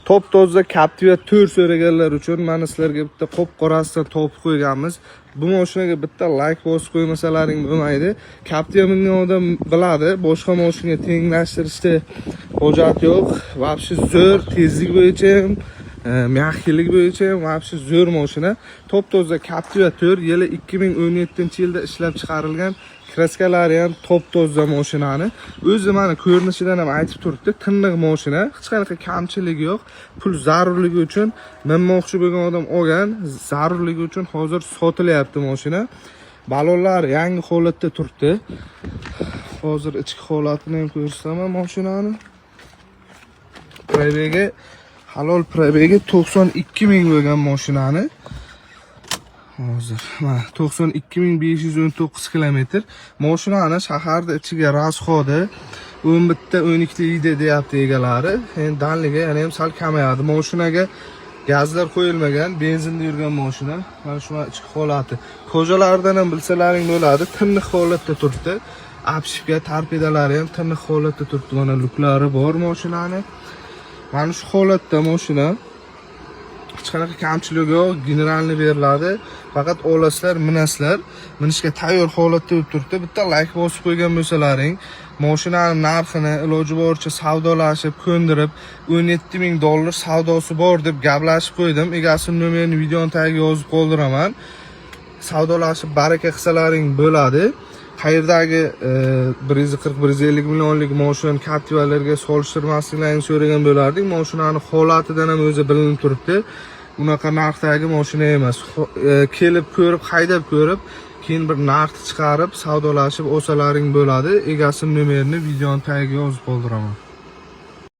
top toza Captiva 4 so'raganlar uchun mana sizlarga bitta qop qorasidan topib qo'yganmiz. Bu mashinaga bitta like bosib qo'ymasalaring bo'lmaydi. Captiva mingan odam biladi, boshqa mashinaga tenglashtirishda hojat yo'q. Вообще zo'r tezlik bo'yicha ham, mягкиlik bo'yicha ham вообще zo'r mashina. Top toza Captiva 4 yili 2017-yilda ishlab chiqarilgan. Kraskalari ham top toza mashinani. O'zi mana ko'rinishidan ham aytib turibdi, tiniq mashina, hech qanaqa kamchiligi yo'q. Pul zarurligi uchun minmoqchi bo'lgan odam olgan, zarurligi uchun hozir sotilyapti mashina. Balonlar yangi holatda turibdi. Hozir ichki holatini ham ko'rsataman mashinani. Probegi halol probegi 92 ming bo'lgan mashinani. Hozir mana 92519 kilometr. Mashinani shaharda ichiga rasxodi 11-12 ida deyapti egalari. Endi danligi yana ham sal kamayadi. Mashinaga gazlar qo'yilmagan, benzinda yurgan mashina. Mana shu ichki holati. Ko'jalaridan ham bilsalaring bo'ladi, tiniq holatda turibdi. Apshifga torpedalari ham tiniq holatda turibdi. Mana luklari bor mashinani. Mana shu holatda mashina. Hech qanaqa kamchiligi yo'q, generalni beriladi. Faqat olasizlar, minasizlar. Minishga tayyor holatda turibdi. Bitta like bosib qo'ygan bo'lsalaring, mashinaning narxini iloji boricha savdolashib, ko'ndirib, $17,000 savdosi bor deb gaplashib qo'ydim. Egasining nomerini videoning tagiga yozib qoldiraman. Savdolashib baraka qilsalaring bo'ladi. Qayerdagi 140-150 millionlik mashina Captivalarga solishtirmasliklarini so'ragan bo'lardik. Mashinaning holatidan ham o'zi bilinib turibdi. Unaqa narxdagi mashina emas. Kelib ko'rib, haydab ko'rib, keyin bir narx chiqarib, savdolashib olsalaring bo'ladi. Egasining nomerini videoning tagiga yozib qoldiraman.